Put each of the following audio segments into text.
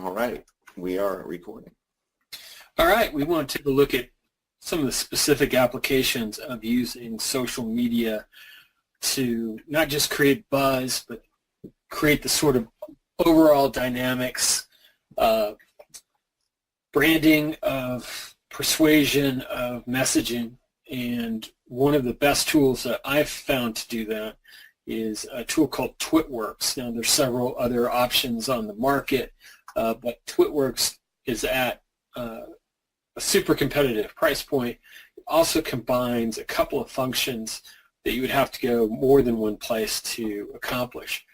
All right, we are recording. All right, we want to take a look at some of the specific applications of using social media to not just create buzz, but create the sort of overall dynamics, branding, of persuasion, of messaging. And one of the best tools that I've found to do that is a tool called TwitWorks. Now, there's several other options on the market, but TwitWorks is at a super competitive price point. It also combines a couple of functions that you would have to go more than one place to accomplish.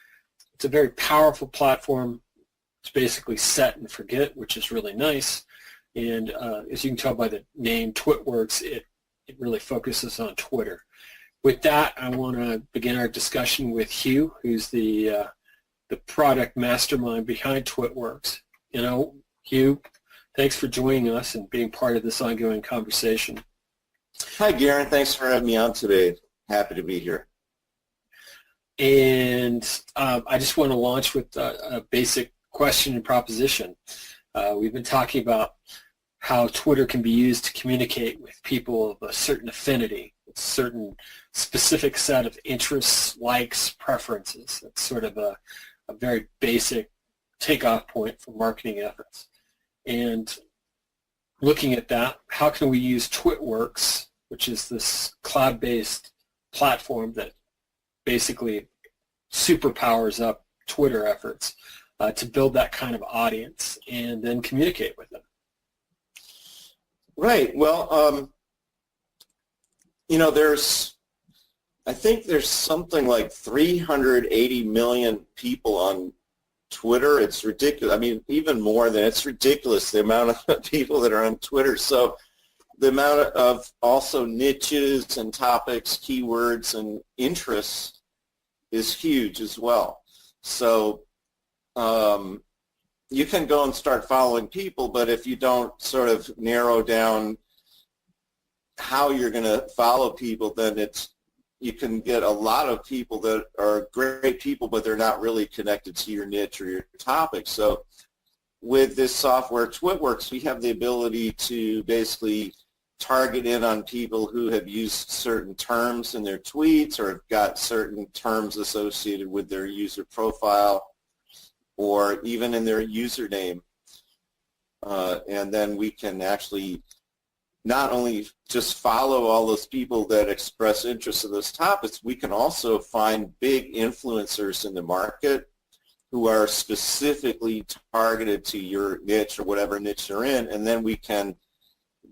It's a very powerful platform. It's basically set and forget, which is really nice. And as you can tell by the name TwitWorks, it really focuses on Twitter. With that, I want to begin our discussion with Hugh, who's the product mastermind behind TwitWorks. Hugh, thanks for joining us and being part of this ongoing conversation. Hi, Garen. Thanks for having me on today. Happy to be here. And I just want to launch with a basic question and proposition. We've been talking about how Twitter can be used to communicate with people of a certain affinity, a certain specific set of interests, likes, preferences. That's sort of a very basic takeoff point for marketing efforts. And looking at that, how can we use TwitWorks, which is this cloud-based platform that basically superpowers up Twitter efforts, to build that kind of audience and then communicate with them? Right. Well, I think there's something like 380 million people on Twitter. It's ridiculous. I mean, even more than it's ridiculous, the amount of people that are on Twitter. So the amount of also niches and topics, keywords, and interests is huge as well. So you can go and start following people, but if you don't sort of narrow down how you're going to follow people, then you can get a lot of people that are great people, but they're not really connected to your niche or your topic. So with this software, TwitWorks, we have the ability to basically target in on people who have used certain terms in their tweets or have got certain terms associated with their user profile or even in their username. And then we can actually not only just follow all those people that express interest in those topics, we can also find big influencers in the market who are specifically targeted to your niche or whatever niche you're in, and then we can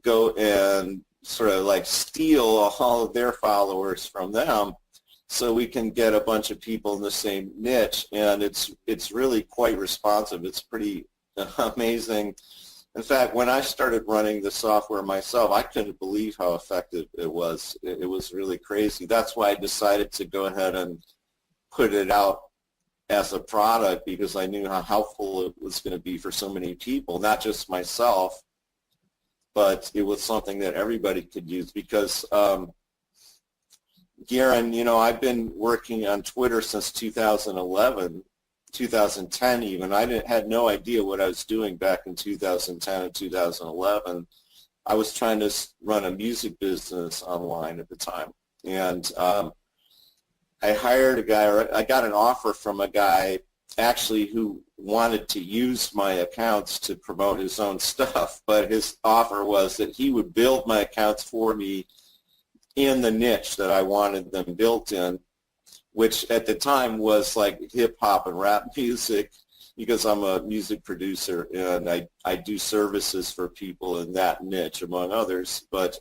go and sort of like steal all of their followers from them so we can get a bunch of people in the same niche, and it's really quite responsive. It's pretty amazing. In fact, when I started running the software myself, I couldn't believe how effective it was. It was really crazy. That's why I decided to go ahead and put it out as a product, because I knew how helpful it was going to be for so many people, not just myself, but it was something that everybody could use. Because, Garen, I've been working on Twitter since 2011. 2010 even. I had no idea what I was doing back in 2010 and 2011. I was trying to run a music business online at the time. And I hired a guy, or I got an offer from a guy actually who wanted to use my accounts to promote his own stuff, but his offer was that he would build my accounts for me in the niche that I wanted them built in, which at the time was like hip-hop and rap music, because I'm a music producer and I do services for people in that niche, among others. But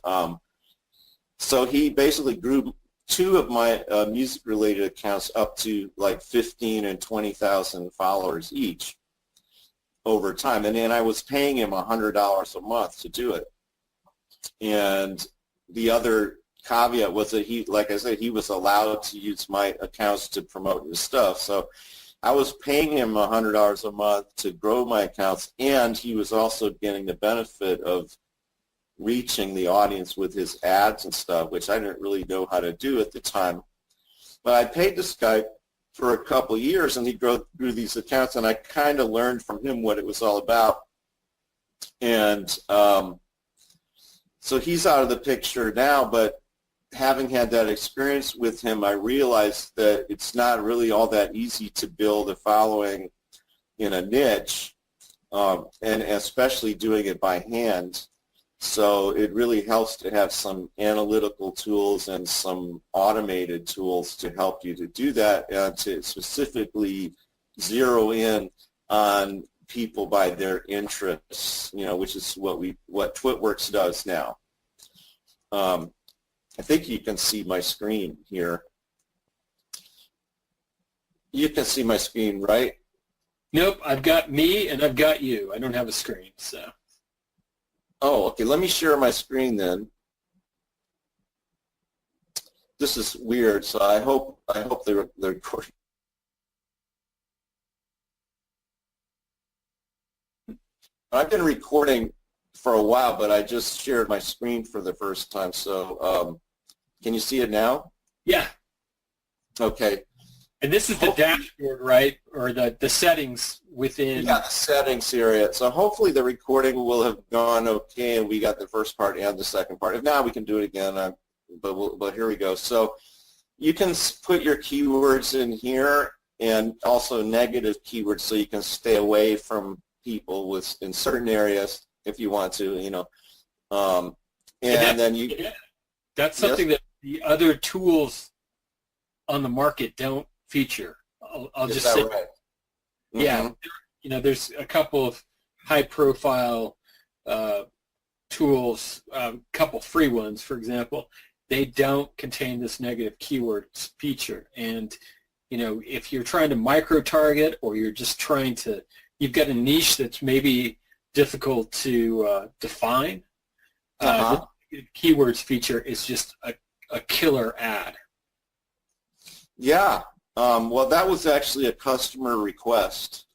so he basically grew two of my music-related accounts up to like 15 and 20,000 followers each over time. And then I was paying him $100 a month to do it. And the other caveat was that he, like I said, he was allowed to use my accounts to promote his stuff. So I was paying him $100 a month to grow my accounts, and he was also getting the benefit of reaching the audience with his ads and stuff, which I didn't really know how to do at the time. But I paid this guy for a couple of years, and he grew these accounts, and I kind of learned from him what it was all about. And so he's out of the picture now, but having had that experience with him, I realized that it's not really all that easy to build a following in a niche, and especially doing it by hand. So it really helps to have some analytical tools and some automated tools to help you to do that, and to specifically zero in on people by their interests, which is what TwitWorks does now. I think you can see my screen here. You can see my screen, right? Nope, I've got me and I've got you. I don't have a screen, so. Oh, okay. Let me share my screen then. This is weird, so I hope they're recording. I've been recording for a while, but I just shared my screen for the first time. So can you see it now? Yeah. Okay. And this is the dashboard, right? Or the settings within. Yeah, the settings area. So hopefully the recording will have gone okay, and we got the first part and the second part. If not, we can do it again. But here we go. So you can put your keywords in here, and also negative keywords, so you can stay away from people in certain areas if you want to, and then you. That's something that the other tools on the market don't feature. I'll just say, right? Yeah, there's a couple of high-profile tools, a couple free ones, for example. They don't contain this negative keywords feature, and if you're trying to micro-target, or you're just trying to, you've got a niche that's maybe difficult to define. The keywords feature is just a killer ad. Yeah. Well, that was actually a customer request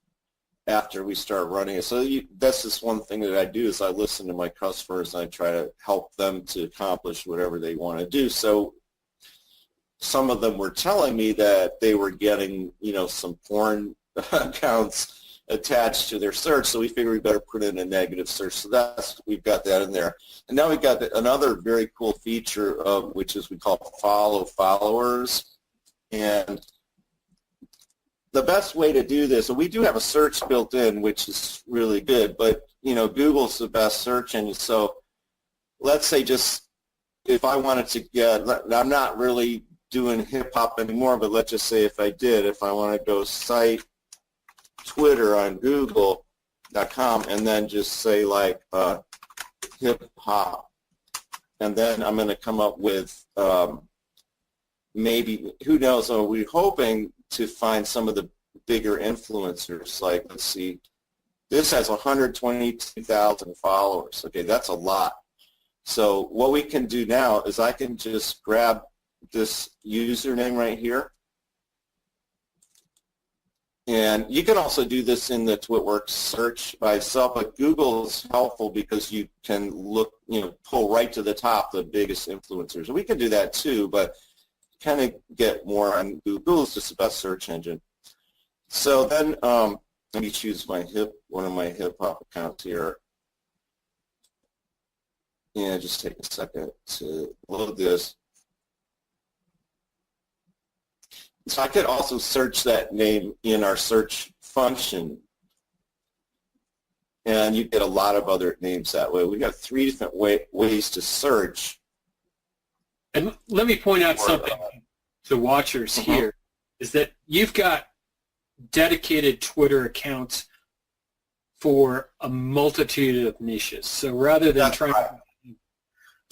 after we start running it. So that's just one thing that I do, is I listen to my customers and I try to help them to accomplish whatever they want to do. So some of them were telling me that they were getting, some porn accounts attached to their search, so we figured we better put in a negative search. So we've got that in there. And now we've got another very cool feature, which is we call follow followers. And the best way to do this, and we do have a search built in, which is really good, but Google's the best search engine. So let's say just if I wanted to get, I'm not really doing hip hop anymore, but let's just say if I want to go site Twitter on Google.com, and then just say like hip hop, and then I'm going to come up with maybe, who knows, are we hoping to find some of the bigger influencers? Like, let's see, this has 122,000 followers. Okay, that's a lot. So what we can do now is I can just grab this username right here. And you can also do this in the TwitWorks search by itself, but Google is helpful because you can look, pull right to the top the biggest influencers. And we can do that too, but kind of get more on Google. Google's just the best search engine. So then let me choose one of my hip hop accounts here. And just take a second to load this. So I could also search that name in our search function, and you get a lot of other names that way. We've got 3 different ways to search. And let me point out something to watchers here, is that you've got dedicated Twitter accounts for a multitude of niches. So rather than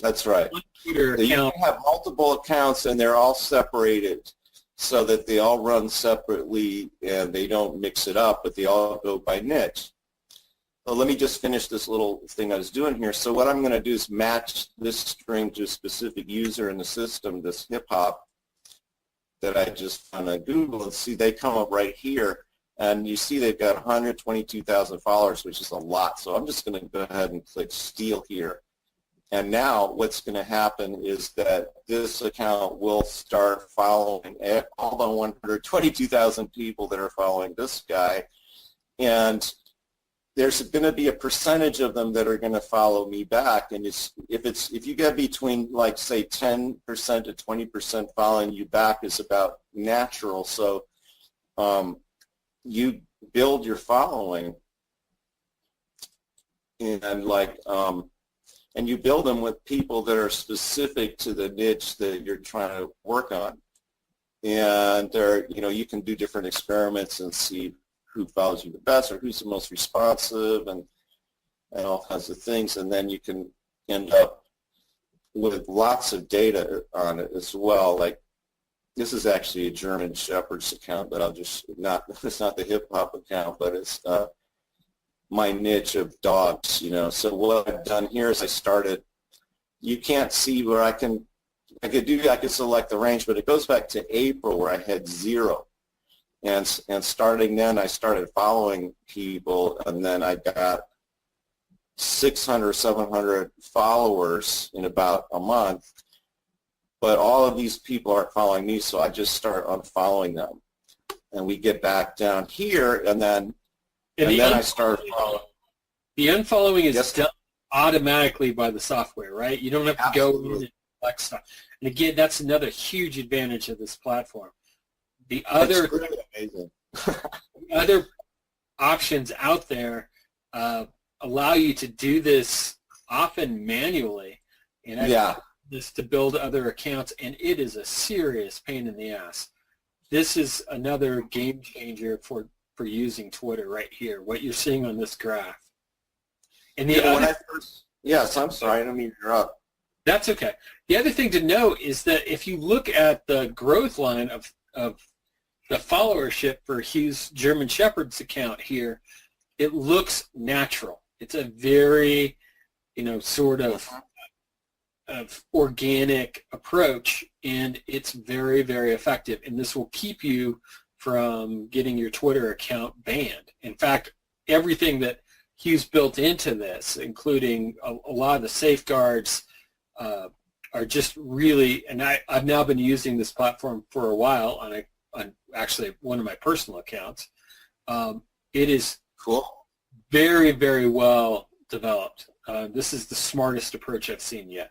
That's right. Twitter So you can have multiple accounts, and they're all separated, so that they all run separately and they don't mix it up, but they all go by niche. So let me just finish this little thing I was doing here. So what I'm going to do is match this string to a specific user in the system, this hip-hop that I just found on Google, and see they come up right here. And you see they've got 122,000 followers, which is a lot. So I'm just going to go ahead and click steal here. And now what's going to happen is that this account will start following all the 122,000 people that are following this guy. And there's going to be a percentage of them that are going to follow me back. And if you get between, like, say, 10% to 20% following you back is about natural. So you build your following and and you build them with people that are specific to the niche that you're trying to work on. And you can do different experiments and see who follows you the best or who's the most responsive and all kinds of things. And then you can end up with lots of data on it as well. Like, this is actually a German Shepherd's account, but it's not the hip hop account, but it's my niche of dogs, So what I've done here is you can't see where I could select the range, but it goes back to April where I had 0. And starting then, I started following people, and then I got 600, 700 followers in about a month. But all of these people aren't following me, so I just start unfollowing them. And we get back down here, and then I start following. The unfollowing is Yes. done automatically by the software, right? You don't have to go in and select stuff. And again, that's another huge advantage of this platform. The other It's really amazing. other options out there allow you to do this often manually, and I've done this to build other accounts, and it is a serious pain in the ass. This is another game changer for using Twitter right here, what you're seeing on this graph. And Yes, I'm sorry, I don't mean to interrupt. That's okay. The other thing to note is that if you look at the growth line of the followership for Hugh's German Shepherd's account here, it looks natural. It's a very, sort of organic approach, and it's very, very effective. And this will keep you from getting your Twitter account banned. In fact, everything that Hugh's built into this, including a lot of the safeguards, are just really, and I've now been using this platform for a while on actually one of my personal accounts. It is cool, very, very well developed. This is the smartest approach I've seen yet.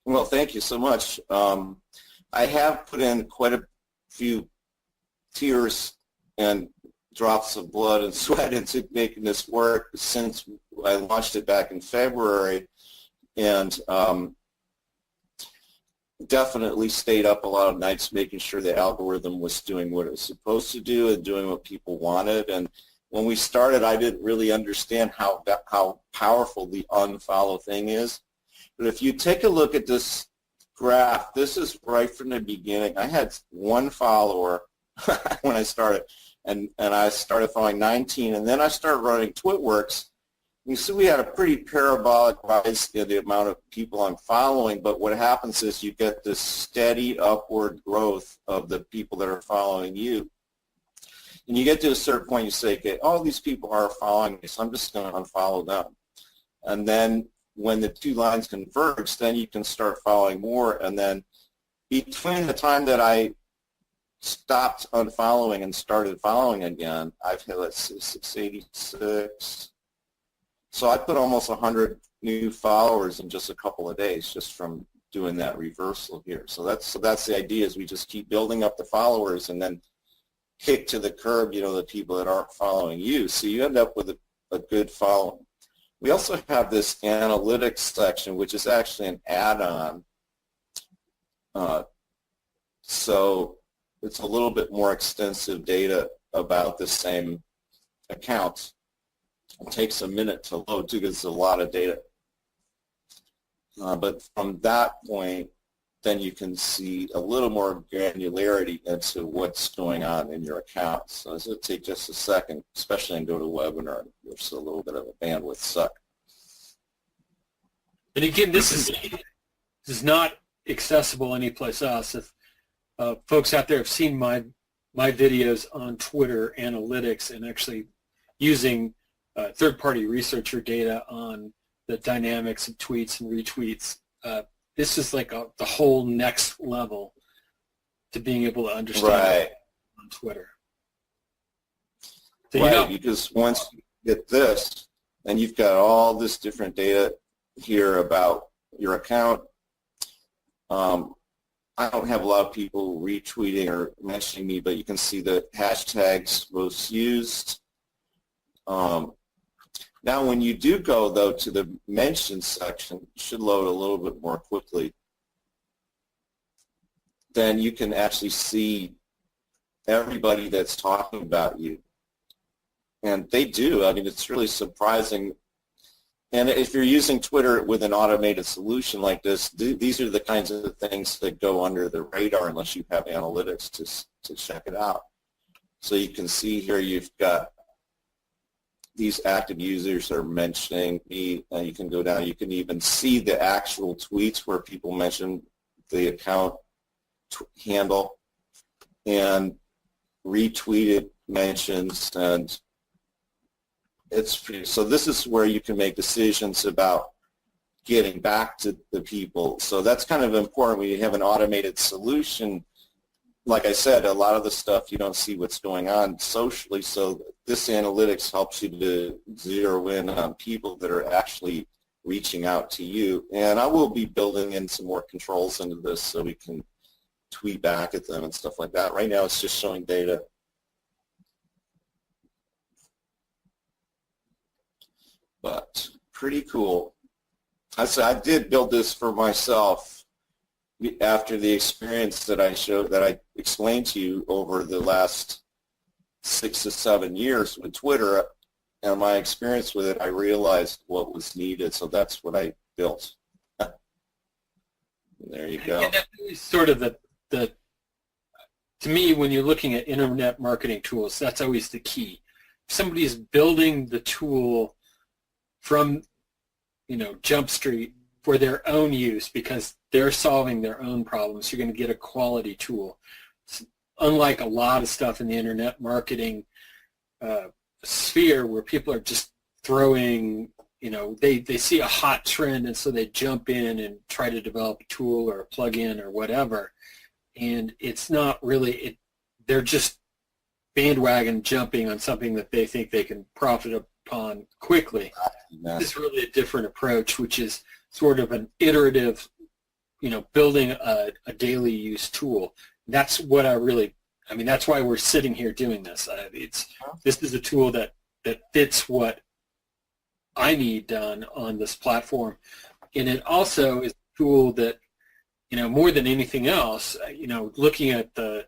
Well, thank you so much. I have put in quite a few tears and drops of blood and sweat into making this work since I launched it back in February, and definitely stayed up a lot of nights making sure the algorithm was doing what it was supposed to do and doing what people wanted. And when we started, I didn't really understand how powerful the unfollow thing is. But if you take a look at this graph, this is right from the beginning. I had 1 follower when I started, and I started following 19, and then I started running TwitWorks. You see we had a pretty parabolic rise in the amount of people I'm following, but what happens is you get this steady upward growth of the people that are following you. And you get to a certain point, you say, okay, all these people are following me, so I'm just going to unfollow them. And then when the two lines converge, then you can start following more. And then between the time that I stopped unfollowing and started following again, I've hit, let's see, 686. So I put almost 100 new followers in just a couple of days just from doing that reversal here. So that's the idea, is we just keep building up the followers and then kick to the curb, the people that aren't following you. So you end up with a good following. We also have this analytics section, which is actually an add-on. So it's a little bit more extensive data about the same account. It takes a minute to load too, because it's a lot of data. But from that point, then you can see a little more granularity into what's going on in your account. So this will take just a second, especially in GoToWebinar. There's a little bit of a bandwidth suck. And again, this is not accessible anyplace else. If folks out there have seen my videos on Twitter analytics and actually using third-party researcher data on the dynamics of tweets and retweets. This is like the whole next level to being able to understand Right. on Twitter. So, right, because once you get this, then you've got all this different data here about your account. I don't have a lot of people retweeting or mentioning me, but you can see the hashtags most used. Now, when you do go, though, to the mention section, it should load a little bit more quickly. Then you can actually see everybody that's talking about you. And they do. I mean, it's really surprising. And if you're using Twitter with an automated solution like this, these are the kinds of things that go under the radar unless you have analytics to check it out. So you can see here you've got these active users are mentioning me. You can go down. You can even see the actual tweets where people mention the account handle and retweeted mentions, and so this is where you can make decisions about getting back to the people. So that's kind of important when you have an automated solution. Like I said, a lot of the stuff you don't see what's going on socially, so this analytics helps you to zero in on people that are actually reaching out to you. And I will be building in some more controls into this so we can tweet back at them and stuff like that. Right now it's just showing data. But pretty cool. I did build this for myself after the experience that I explained to you over the last 6 to 7 years with Twitter, and my experience with it, I realized what was needed, so that's what I built. There you go. And that's sort of the to me, when you're looking at internet marketing tools, that's always the key. If somebody is building the tool from, Jump Street for their own use because they're solving their own problems, you're going to get a quality tool. It's unlike a lot of stuff in the internet marketing sphere where people are just throwing, they see a hot trend and so they jump in and try to develop a tool or a plugin or whatever. And it's not really, they're just bandwagon jumping on something that they think they can profit upon quickly. This is really a different approach, which is sort of an iterative, building a daily use tool. That's what that's why we're sitting here doing this. This is a tool that fits what I need done on this platform. And it also is a tool that, more than anything else, looking at the,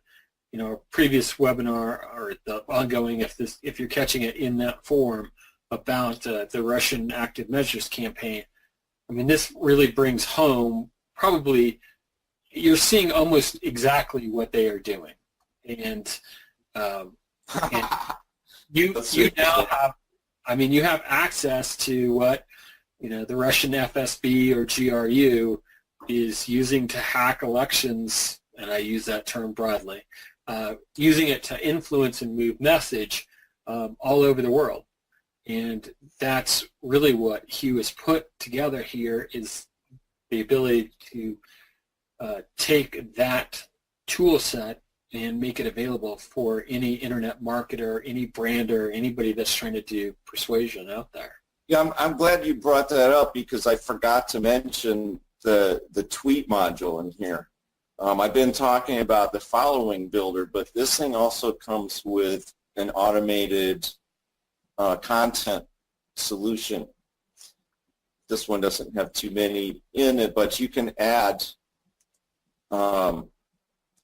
previous webinar or the ongoing, if you're catching it in that form about the Russian active measures campaign, this really brings home probably, you're seeing almost exactly what they are doing. And you now have, you have access to what, the Russian FSB or GRU is using to hack elections, and I use that term broadly, using it to influence and move message all over the world. And that's really what Hugh has put together here, is the ability to take that tool set and make it available for any internet marketer, any brander, anybody that's trying to do persuasion out there. Yeah, I'm glad you brought that up because I forgot to mention the tweet module in here. I've been talking about the following builder, but this thing also comes with an automated content solution. This one doesn't have too many in it, but you can add a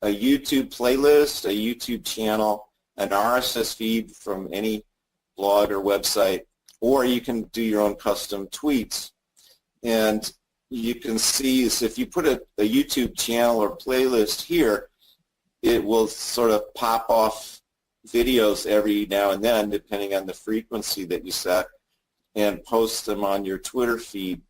YouTube playlist, a YouTube channel, an RSS feed from any blog or website, or you can do your own custom tweets. And you can see is if you put a YouTube channel or playlist here, it will sort of pop off videos every now and then, depending on the frequency that you set, and post them on your Twitter feed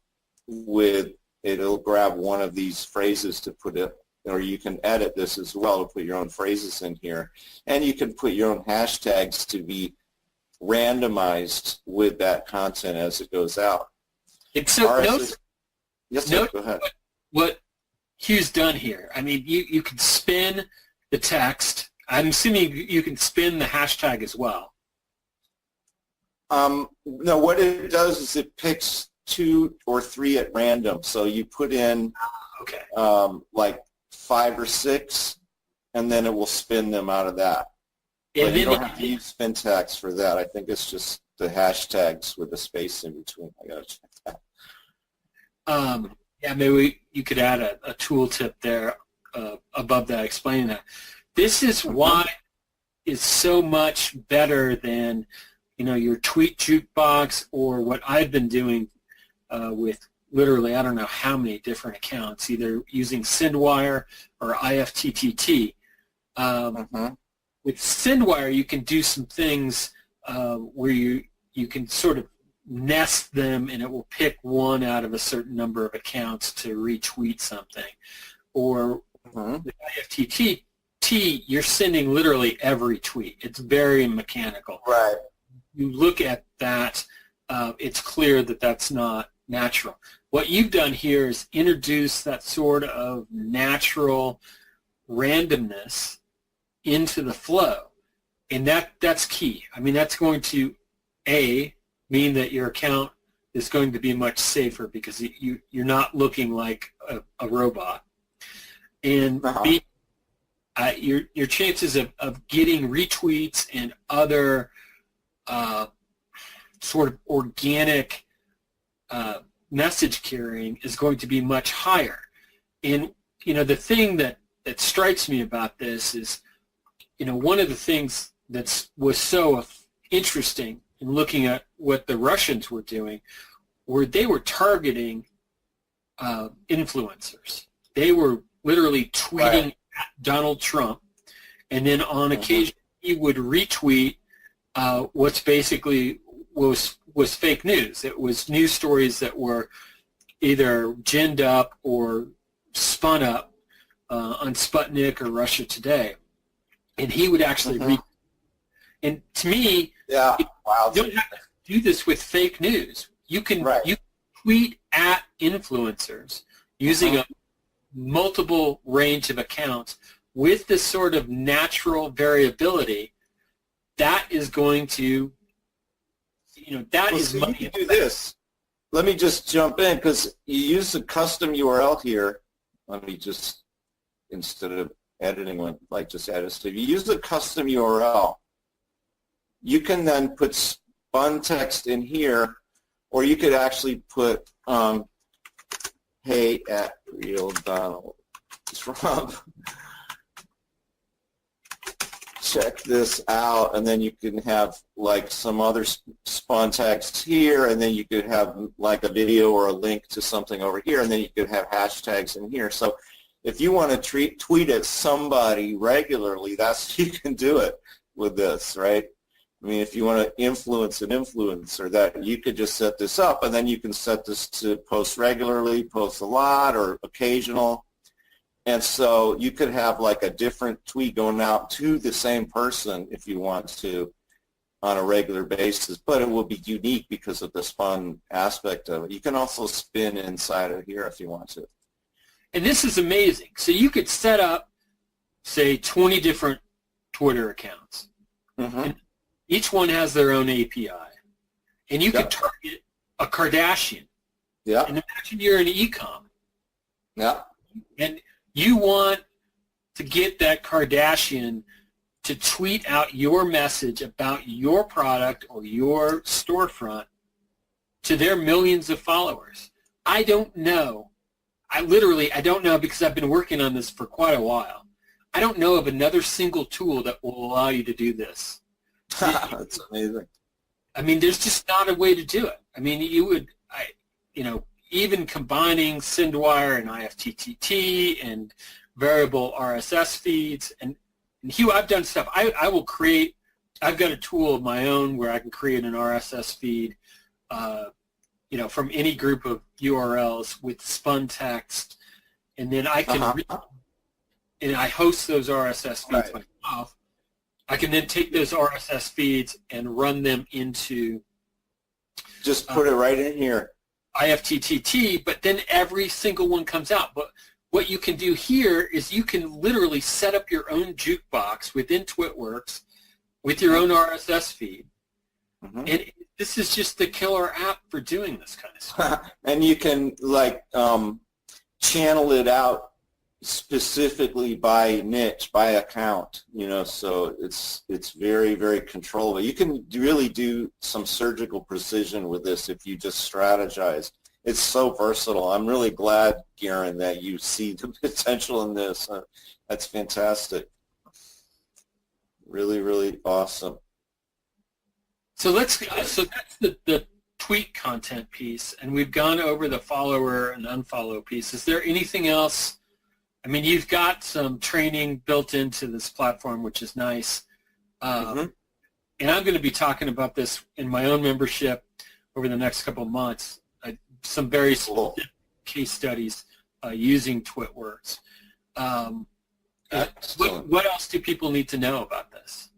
it'll grab one of these phrases to put it, or you can edit this as well to put your own phrases in here. And you can put your own hashtags to be randomized with that content as it goes out. And so RSS. Yes, sir. Go ahead. What Hugh's done here. I mean, you can spin the text. I'm assuming you can spin the hashtag as well. No, what it does is it picks 2 or 3 at random. So you put in Okay. like 5 or 6, and then it will spin them out of that. And But you don't have to use spin tags for that. I think it's just the hashtags with a space in between. I gotta check that. Yeah, maybe you could add a tooltip there above that explaining that. This is why it's so much better than, your tweet jukebox or what I've been doing with literally I don't know how many different accounts, either using Sinwire or IFTTT. With Sinwire, you can do some things where you can sort of nest them, and it will pick one out of a certain number of accounts to retweet something. Or with IFTTT, you're sending literally every tweet. It's very mechanical. Right. You look at that, it's clear that that's not natural. What you've done here is introduce that sort of natural randomness into the flow, and that's key. I mean, that's going to mean that your account is going to be much safer because you're not looking like a robot, and B, your chances of getting retweets and other sort of organic message carrying is going to be much higher. And the thing that strikes me about this is, one of the things that was so interesting in looking at what the Russians were doing, were they were targeting influencers. They were literally tweeting at Donald Trump, and then on occasion he would retweet what's basically was fake news. It was news stories that were either ginned up or spun up on Sputnik or Russia Today, and he would actually read. And to me, you don't have to do this with fake news. You can you tweet at influencers using a multiple range of accounts with this sort of natural variability. That is going to, that is so money. You can do this. Let me just jump in because you use the custom URL here. Let me just, instead of editing one, like just add it. So if you use the custom URL, you can then put spun text in here, or you could actually put, hey at real Donald Trump. Check this out, and then you can have like some other spun text here, and then you could have like a video or a link to something over here, and then you could have hashtags in here. So if you want to tweet at somebody regularly, you can do it with this, right? I mean, if you want to influence an influencer, that you could just set this up, and then you can set this to post regularly, post a lot, or occasional. And so you could have like a different tweet going out to the same person if you want to on a regular basis, but it will be unique because of the spun aspect of it. You can also spin inside of here if you want to. And this is amazing. So you could set up, say, 20 different Twitter accounts. And each one has their own API. And you could target a Kardashian. And imagine you're in e-com. And you want to get that Kardashian to tweet out your message about your product or your storefront to their millions of followers. I don't know. I don't know, because I've been working on this for quite a while. I don't know of another single tool that will allow you to do this. That's amazing. I mean, there's just not a way to do it. I mean, even combining Sinwire and IFTTT and variable RSS feeds. And Hugh, I've done stuff. I've got a tool of my own where I can create an RSS feed, from any group of URLs with spun text. And then I can, and I host those RSS feeds myself. I can then take those RSS feeds and run them into. Just put it right in here. IFTTT, but then every single one comes out. But what you can do here is you can literally set up your own jukebox within TwitWorks with your own RSS feed. And this is just the killer app for doing this kind of stuff. And you can channel it out specifically by niche, by account, so it's very, very controllable. You can really do some surgical precision with this if you just strategize. It's so versatile. I'm really glad, Garen, that you see the potential in this. That's fantastic. Really, really awesome. So that's the tweet content piece, and we've gone over the follower and unfollow piece. Is there anything else? I mean, you've got some training built into this platform, which is nice. And I'm going to be talking about this in my own membership over the next couple of months. Some very specific case studies using TwitWorks. What else do people need to know about this?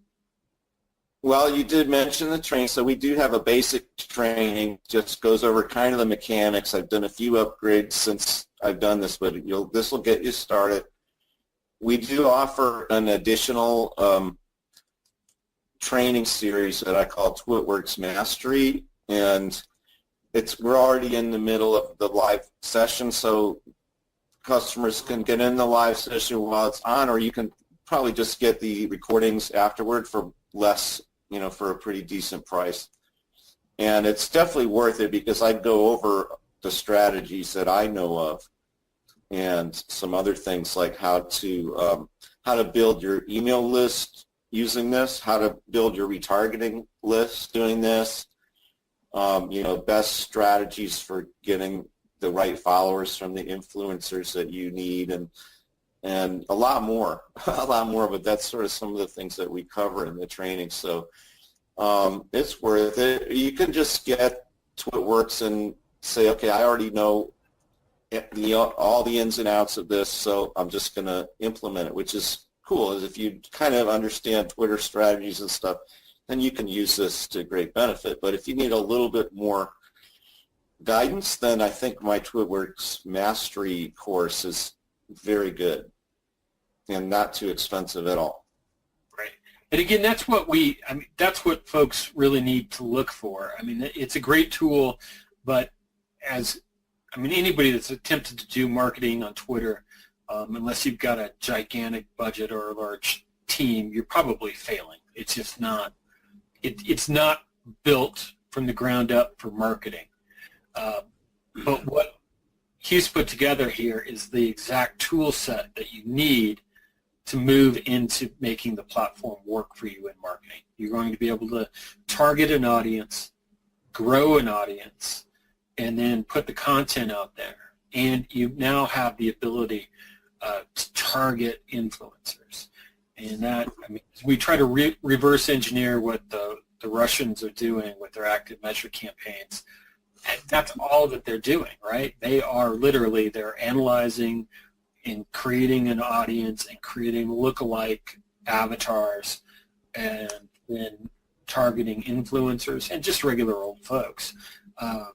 Well, you did mention the training, so we do have a basic training, just goes over kind of the mechanics. I've done a few upgrades since I've done this, but this will get you started. We do offer an additional training series that I call TwitWorks Mastery, and we're already in the middle of the live session, so customers can get in the live session while it's on, or you can probably just get the recordings afterward for less, for a pretty decent price. And it's definitely worth it because I go over the strategies that I know of and some other things like how to build your email list using this, how to build your retargeting list doing this, best strategies for getting the right followers from the influencers that you need, and a lot more, but that's sort of some of the things that we cover in the training. So it's worth it. You can just get TwitWorks and say, okay, I already know all the ins and outs of this, so I'm just going to implement it, which is cool. Is if you kind of understand Twitter strategies and stuff, then you can use this to great benefit. But if you need a little bit more guidance, then I think my TwitWorks Mastery course is very good and not too expensive at all. Right. And again, that's what folks really need to look for. I mean, it's a great tool, but anybody that's attempted to do marketing on Twitter, unless you've got a gigantic budget or a large team, you're probably failing. It's just not. It's not built from the ground up for marketing. But what Hugh's put together here is the exact tool set that you need to move into making the platform work for you in marketing. You're going to be able to target an audience, grow an audience, and then put the content out there. And you now have the ability to target influencers. And that, we try to reverse engineer what the Russians are doing with their active measure campaigns. That's all that they're doing, right? They're analyzing and creating an audience and creating lookalike avatars and then targeting influencers and just regular old folks.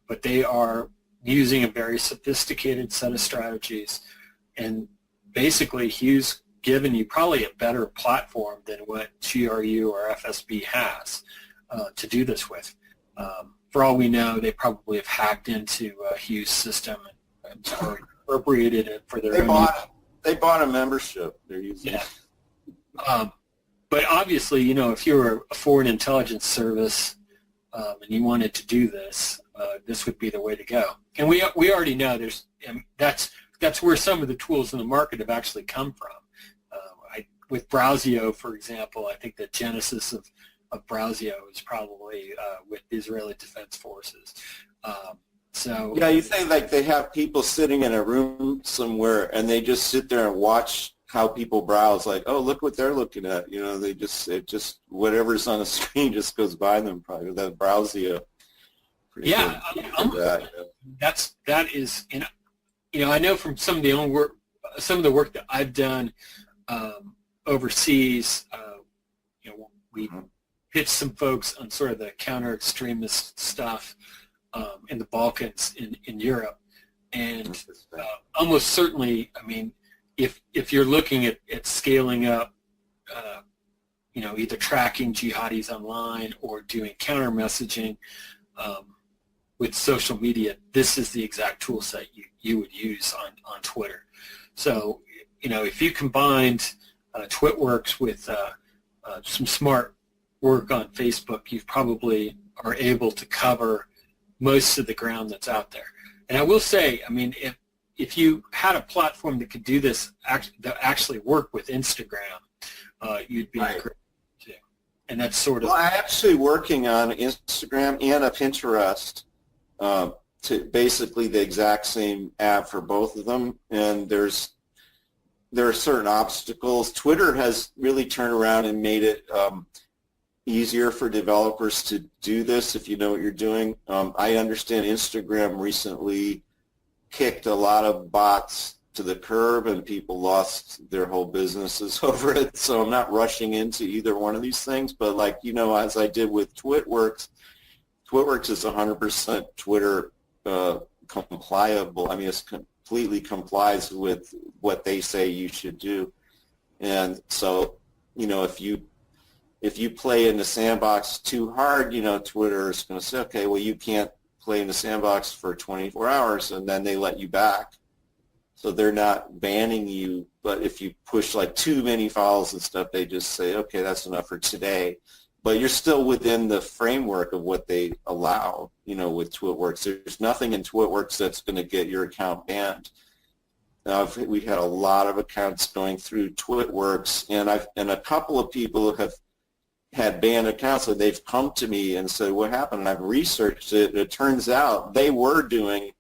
But they are using a very sophisticated set of strategies, and basically Hugh's given you probably a better platform than what GRU or FSB has to do this with. For all we know, they probably have hacked into Hugh's system and appropriated it for their own use. They bought a membership. They're using it. But obviously, if you're a foreign intelligence service and you wanted to do this, this would be the way to go. And we already know that's where some of the tools in the market have actually come from. With Browsio, for example, I think the genesis of Browsio is probably with the Israeli Defense Forces. Yeah, you think like they have people sitting in a room somewhere and they just sit there and watch how people browse, like, oh, look what they're looking at. They just whatever's on the screen just goes by them. Probably that Browsio. That is, I know from some of the work that I've done overseas. We pitched some folks on sort of the counter-extremist stuff in the Balkans in Europe. And almost certainly, I mean, if you're looking at scaling up, either tracking jihadis online or doing counter messaging with social media, this is the exact tool set you would use on Twitter. So, if you combined TwitWorks with some smart work on Facebook, you probably are able to cover most of the ground that's out there. And I will say, I mean, if you had a platform that could do this, that actually work with Instagram, you'd be great too. And that's sort of. Well, I'm actually working on Instagram and a Pinterest, to basically the exact same app for both of them. And there are certain obstacles. Twitter has really turned around and made it easier for developers to do this if you know what you're doing. I understand Instagram recently kicked a lot of bots to the curb and people lost their whole businesses over it. So I'm not rushing into either one of these things, but as I did with TwitWorks is 100% Twitter compliable. I mean, it's completely complies with what they say you should do. And so, if you play in the sandbox too hard, Twitter is going to say, okay, well, you can't play in the sandbox for 24 hours, and then they let you back. So they're not banning you, but if you push like too many files and stuff, they just say, okay, that's enough for today. But you're still within the framework of what they allow, with TwitWorks. There's nothing in TwitWorks that's going to get your account banned. We've had a lot of accounts going through TwitWorks, and a couple of people have had banned accounts, and they've come to me and said, what happened? And I've researched it, and it turns out they were doing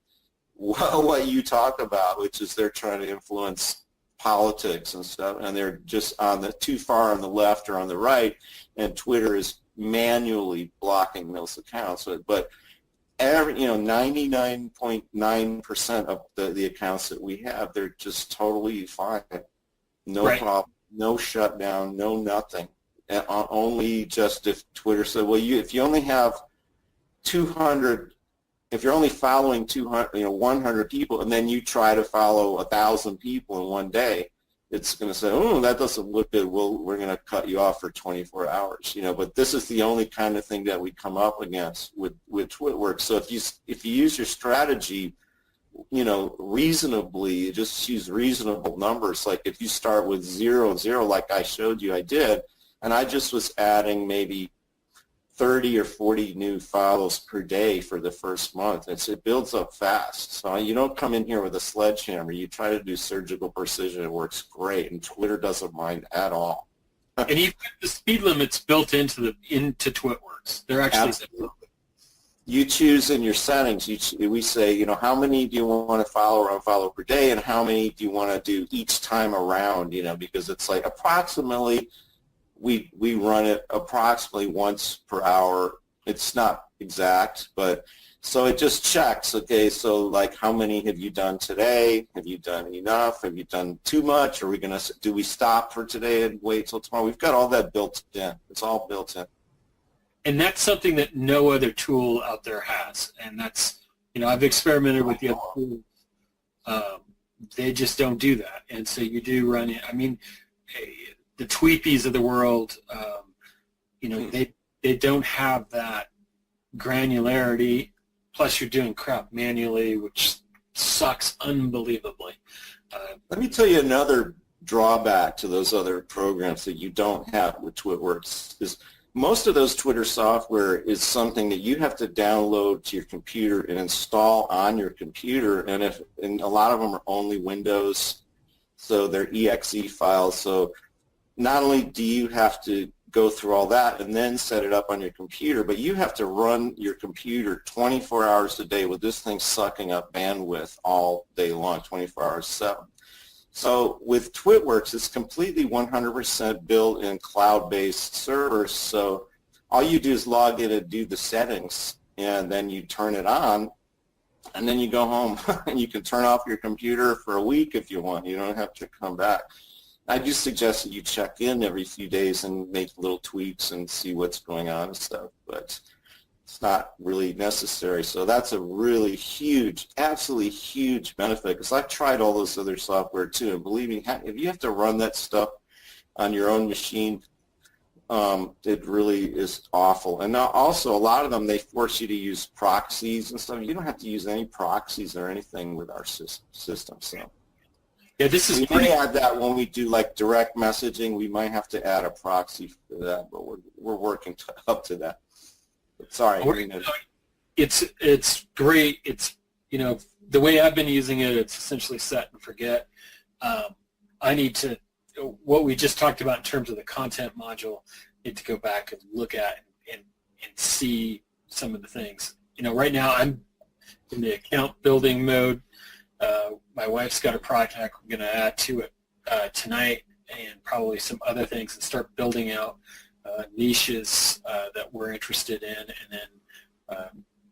what you talk about, which is they're trying to influence politics and stuff, and they're just too far on the left or on the right, and Twitter is manually blocking those accounts. But 99.9% of the accounts that we have, they're just totally fine. No problem, no shutdown, no nothing. And only just if Twitter said, well, if you only have 200, if you're only following 100 people, and then you try to follow 1,000 people in one day, it's going to say, oh, that doesn't look good. Well, we're going to cut you off for 24 hours. But this is the only kind of thing that we come up against with TwitWorks. So if you use your strategy, reasonably, just use reasonable numbers. Like if you start with 0, like I showed you, I did, and I just was adding maybe 30 or 40 new follows per day for the first month. It builds up fast. So you don't come in here with a sledgehammer. You try to do surgical precision. It works great, and Twitter doesn't mind at all. And even the speed limits built into TwitWorks. They're actually absolutely. You choose in your settings. We say, how many do you want to follow or unfollow per day, and how many do you want to do each time around? Because it's like approximately. We run it approximately once per hour. It's not exact, but so it just checks, okay, so like how many have you done today? Have you done enough? Have you done too much? Do we stop for today and wait till tomorrow? We've got all that built in. It's all built in. And that's something that no other tool out there has. And that's, I've experimented with the other tools. They just don't do that. And so you do run it. I mean, the Tweepies of the world, they don't have that granularity. Plus, you're doing crap manually, which sucks unbelievably. Let me tell you another drawback to those other programs that you don't have with TwitWorks is most of those Twitter software is something that you have to download to your computer and install on your computer, and a lot of them are only Windows, so they're exe files. So not only do you have to go through all that and then set it up on your computer, but you have to run your computer 24 hours a day with this thing sucking up bandwidth all day long, 24 hours 7. So with TwitWorks, it's completely 100% built in cloud-based servers. So all you do is log in and do the settings, and then you turn it on, and then you go home, and you can turn off your computer for a week if you want. You don't have to come back. I just suggest that you check in every few days and make little tweaks and see what's going on and stuff. But it's not really necessary. So that's a really huge, absolutely huge benefit, because I've tried all those other software too, and believe me, if you have to run that stuff on your own machine, it really is awful. And now also, a lot of them, they force you to use proxies and stuff. You don't have to use any proxies or anything with our system. So yeah, this is we may add that when we do like direct messaging. We might have to add a proxy for that, but we're working up to that. But sorry, it's great. It's, you know, the way I've been using it, it's essentially set and forget. I need to, what we just talked about in terms of the content module, need to go back and look at and see some of the things. You know, right now I'm in the account building mode. My wife's got a project we're going to add to it tonight, and probably some other things, and start building out niches that we're interested in. And then,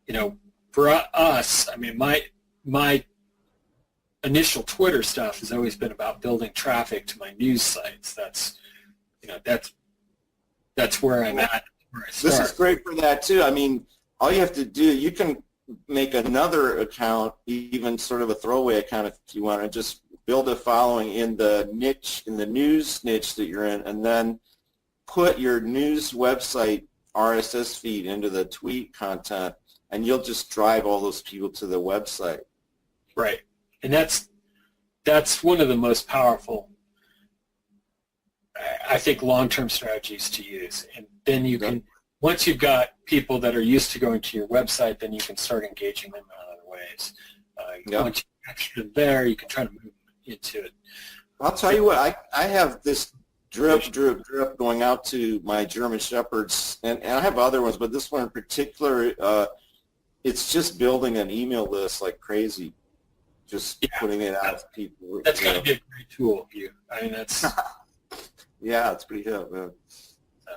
you know, for us, I mean, my initial Twitter stuff has always been about building traffic to my news sites. That's, you know, that's where I'm at. Where I start. This is great for that too. I mean, all you have to do, you can make another account, even sort of a throwaway account if you want to, just build a following in the niche, in the news niche that you're in, and then put your news website RSS feed into the tweet content, and you'll just drive all those people to the website. Right. And that's one of the most powerful, I think, long-term strategies to use. And then you can, once you've got people that are used to going to your website, then you can start engaging them in other ways. Once you capture them there, you can try to move into it. I'll tell you what, I have this drip going out to my German Shepherds, and I have other ones, but this one in particular, it's just building an email list like crazy. Just putting it out to people. That's got to be a great tool. I mean, that's... Yeah, it's pretty good. So,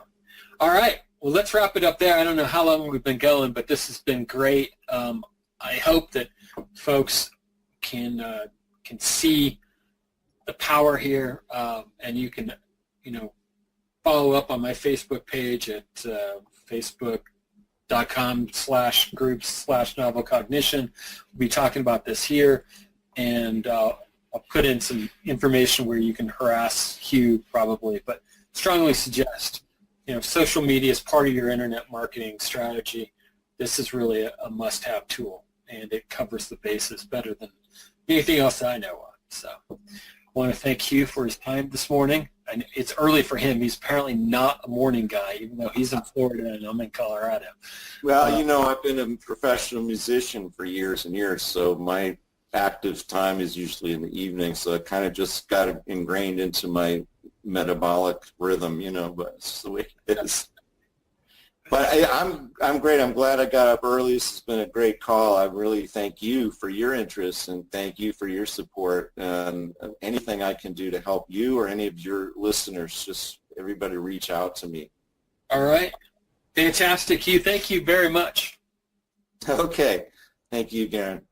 all right. Well, let's wrap it up there. I don't know how long we've been going, but this has been great. I hope that folks can see the power here, and you can, you know, follow up on my Facebook page at facebook.com/groups/novel-cognition. We'll be talking about this here, and I'll put in some information where you can harass Hugh probably, but strongly suggest, you know, social media is part of your internet marketing strategy. This is really a must-have tool, and it covers the bases better than anything else I know of. So I want to thank Hugh for his time this morning. And it's early for him. He's apparently not a morning guy, even though he's in Florida and I'm in Colorado. Well, you know, I've been a professional musician for years and years, so my active time is usually in the evening, so it kind of just got ingrained into my metabolic rhythm, you know, but it's the way it is. But I'm great. I'm glad I got up early. This has been a great call. I really thank you for your interest, and thank you for your support. And anything I can do to help you or any of your listeners, just everybody reach out to me. All right. Fantastic, Hugh. Thank you very much. Okay. Thank you, Garen.